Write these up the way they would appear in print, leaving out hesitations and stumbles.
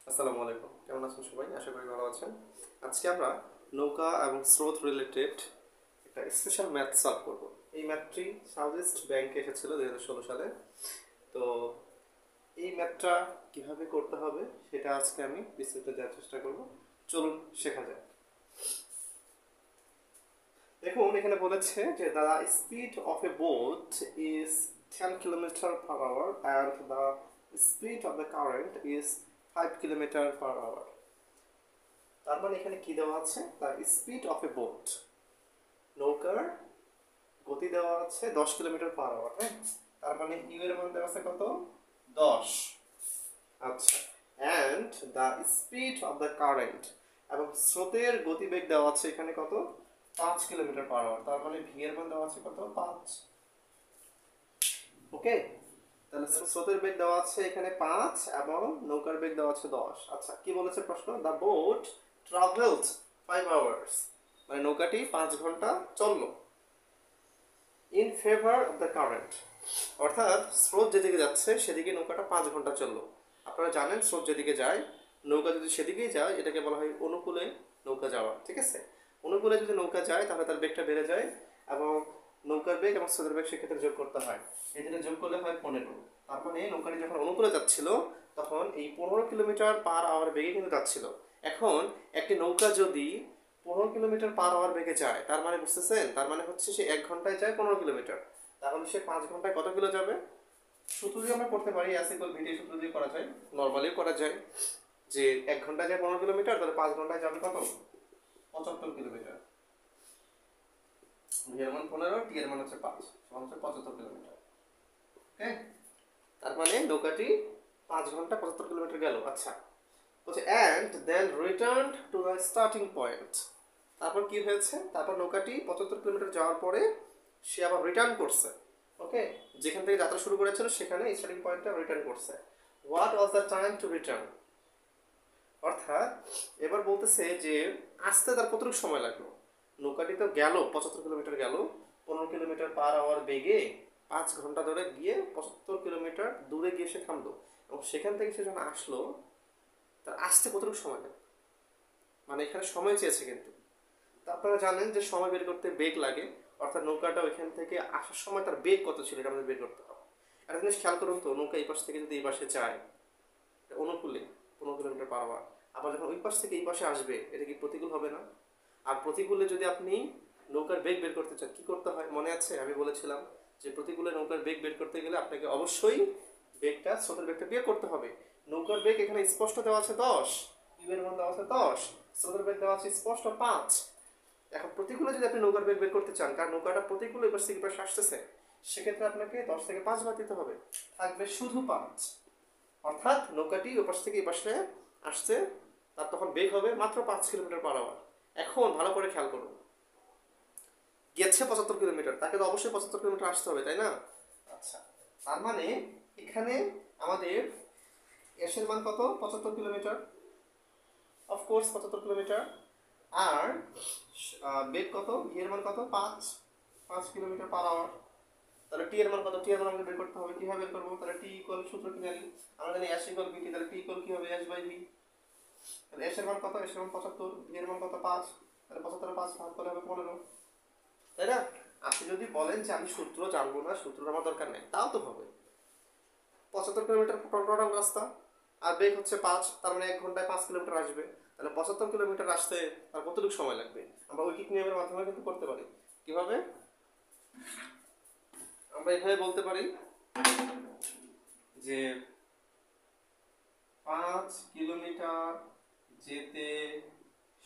আসসালামু আলাইকুম, কেমন আছেন সবাই? আশা করি ভালো আছেন। আজকে আমরা নৌকা এবং স্রোত রিলেটেড একটা স্পেশাল ম্যাথ সলভ করব। এই ম্যাথটি সাউথ ইস্ট ব্যাংকে এসেছিল 2016 সালে। তো এই ম্যাথটা কিভাবে করতে হবে সেটা আজকে আমি বিস্তারিত দেওয়ার চেষ্টা করব। চলুন শেখা যাক। দেখুন, এখানে বলেছে যে the speed of a boat is 10 kilometre per hour and the speed of the current is 5 kilometre per hour. তার মানে এখানে কি দেওয়া আছে? The speed of a boat, নৌকার গতি দেওয়া আছে 10 কিলোমিটার পার আওয়ার। হ্যাঁ, তার মানে ইউ এর মান দেওয়া আছে কত? 10। আচ্ছা, and the speed of the current, এবং স্রোতের গতিবেগ দেওয়া আছে এখানে কত? 5 কিলোমিটার পার আওয়ার। তার মানে ভি এর মান দেওয়া আছে কত? 5। ওকে, তাহলে স্রোতের বেগ দেওয়া আছে এখানে 5 এবং নৌকার বেগ দেওয়া আছে 10। আচ্ছা, কি বলেছে প্রশ্ন? দ্য বোট ট্রাভেলড 5 আওয়ার্স, মানে নৌকাটি 5 ঘন্টা চললো। In favour of the current, অর্থাৎ স্রোত যেদিকে যাচ্ছে সেদিকে নৌকাটা 5 ঘন্টা চললো। আপনারা জানেন স্রোত যেদিকে যায়, নৌকা যদি সেদিকেই যায় এটাকে বলা হয় অনুকূলে নৌকা যাওয়া। ঠিক আছে, অনুকূলে যদি নৌকা যায় তাহলে তার বেগটা বেড়ে যায়, এবং নৌকার বেগ এবং স্রোতের বেগ সেক্ষেত্রে যোগ করতে হয়। এই যেটা যোগ করলে হয় 15। তার মানে নৌকাটি যখন অনুকূলে যাচ্ছিল তখন এই 15 কিলোমিটার পার আওয়ার বেগে কিন্তু যাচ্ছিল। এখন একটি নৌকা যদি 15 কিলোমিটার পার আওয়ার বেগে যায়, তার মানে বুঝতেছেন, তার মানে হচ্ছে সে 1 ঘন্টায় যায় 15 কিলোমিটার। তাহলে সে 5 ঘন্টায় কত কিলো যাবে? সূত্র দিয়ে আমরা করতে পারি, এস ইকুয়াল ভিটি সূত্র দিয়ে করা যায়, নরমালিও করা যায়। যে 1 ঘন্টায় যায় 15 কিলোমিটার, তাহলে 5 ঘন্টায় যাবে কত? 75 কিলোমিটার। ভি এর মান 15, টি এর মান হচ্ছে 5, সমান হচ্ছে 75 কিলোমিটার। ওকে, তার মানে নৌকাটি 5 ঘন্টা 75 কিলোমিটার গেল। আচ্ছা, বলছে and then return to the starting point. তারপর কি হয়েছে? তারপর নৌকাটি 75 কিলোমিটার যাওয়ার পরে সে আবার রিটার্ন করছে। ওকে, যেখান থেকে যাত্রা শুরু করেছিল সেখানে স্টার্টিং পয়েন্টে রিটার্ন করছে। What was the time to return? অর্থাৎ এবার বলতেছে যে আসতে তার কতটুকু সময় লাগলো। নৌকাটি তো গেল 75 কিলোমিটার গেল 15 কিলোমিটার পার আওয়ার বেগে, 5 ঘন্টা ধরে গিয়ে 75 কিলোমিটার দূরে গিয়ে সে থামলো, এবং সেখান থেকে সে যখন আসলো তার আসতে কতটুকু সময় লাগবে। মানে এখানে সময় চেয়েছে কিন্তু। তা আপনারা জানেন যে সময় বের করতে বেগ লাগে, অর্থাৎ নৌকাটা ওইখান থেকে আসার সময় তার বেগ কত ছিল এটা আমাদের বের করতে হবে। একটা জিনিস খেয়াল করুন তো, নৌকা এই পাশ থেকে যদি এই পাশে যায় অনুকূলে 15 কিলোমিটার পার আওয়ার, আবার যখন ওই পাশ থেকে এই পাশে আসবে এটা কি প্রতিকূল হবে না? আর প্রতিকূলে যদি আপনি নৌকার বেগ বের করতে চান কি করতে হয় মনে আছে? আমি বলেছিলাম যে প্রতিকূলে নৌকার বেগ বের করতে গেলে আপনাকে অবশ্যই বেগটা, স্রোতের বেগটা বিয়োগ করতে হবে। নৌকার বেগ এখানে স্পষ্ট দেওয়া আছে 10, ইউ এর মান দেওয়া আছে 10, স্রোতের বেগ দেওয়া আছে স্পষ্ট 5। এখন প্রতিকূলে যদি আপনি নৌকার বেগ বের করতে চান, কারণ নৌকাটা প্রতিকূলে এপাশ থেকে পাশে আসতেছে, সেক্ষেত্রে আপনাকে 10 থেকে 5 বাদ দিতে হবে, থাকবে শুধু 5। অর্থাৎ নৌকাটি ওপাশ থেকে এই পাশে আসছে, তার তখন বেগ হবে মাত্র 5 কিলোমিটার পার আওয়ার। এখন ভালো করে খেয়াল করুন, গেছে 75 কিলোমিটার, তাকে তো অবশ্যই 75 কিলোমিটার আসতে হবে, তাই না? আচ্ছা, তার মানে এখানে আমাদের এসের মান কত? 75 কিলোমিটার, অফকোর্স 75 কিলোমিটার। আর বেগ কত? ভি এর মান কত? 5 কিলোমিটার পার আওয়ার। তাহলে টি এর মান কত? টি এর মান আমাদের বের করতে হবে। কিভাবে বের করবো? তাহলে টি ইকুয়াল, সূত্র কি জানি আমরা, জানি এস ইকুয়াল ভিটি। তাহলে টি ইকুয়াল কি হবে? S by v. তাহলে এস এর মান কত? এস এর মান 75, ভি এর মান কত? 5। তাহলে 75 5 ভাগ করলে হবে 15, তাই না? আপনি যদি বলেন যে আমি সূত্র জানবো না, সূত্র আমার দরকার নেই, তাও তো হবে। 75 কিলোমিটার টোটাল রাস্তা, আর বেগ হচ্ছে 5, তার মানে 1 ঘন্টায় 5 কিলোমিটার আসবে। তাহলে 75 কিলোমিটার আসতে আর কতটুকু সময় লাগবে? আমরা ঐকিক নিয়মের মাধ্যমে কিন্তু করতে পারি। কিভাবে? আমরা এভাবে বলতে পারি যে 5 কিলোমিটার যেতে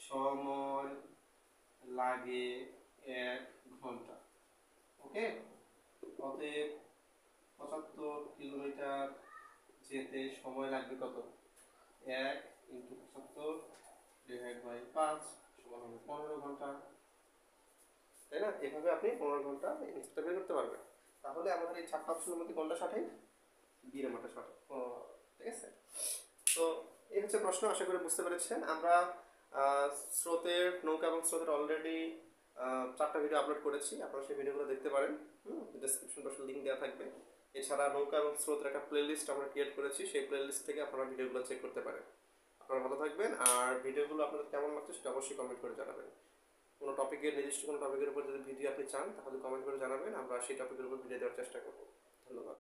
সময় লাগে 1 ঘন্টা। ওকে, অতএব 75 কিলোমিটার যেতে সময় লাগবে কত? 1 ইন্টু 75 ডিভাইড বাই 5 সমান হবে 15 ঘন্টা, তাই না? এভাবে আপনি 15 ঘন্টা অ্যান্সারটা বের করতে পারবেন। তাহলে আমাদের এই 4টা অপশনের মধ্যে কোনটা সঠিক? বি নাম্বারটা সঠিক। ঠিক আছে, তো এই হচ্ছে প্রশ্ন। আশা করি বুঝতে পেরেছেন। আমরা স্রোতের, নৌকা এবং স্রোতের অলরেডি 4টা ভিডিও আপলোড করেছি, আপনারা সেই ভিডিওগুলো দেখতে পারেন। ডেসক্রিপশন বক্সে লিঙ্ক দেওয়া থাকবে। এছাড়া নৌকা এবং স্রোতের একটা প্লেলিস্ট আমরা ক্রিয়েট করেছি, সেই প্লেলিস্ট থেকে আপনারা ভিডিওগুলো চেক করতে পারেন। আপনারা ভালো থাকবেন, আর ভিডিওগুলো আপনাদের কেমন লাগছে সেটা অবশ্যই কমেন্ট করে জানাবেন। কোনো টপিকের নির্দিষ্ট কোনো টপিকের উপর যদি ভিডিও আপনি চান তাহলে কমেন্ট করে জানাবেন, আমরা সেই টপিকের উপর ভিডিও দেওয়ার চেষ্টা করব। ধন্যবাদ।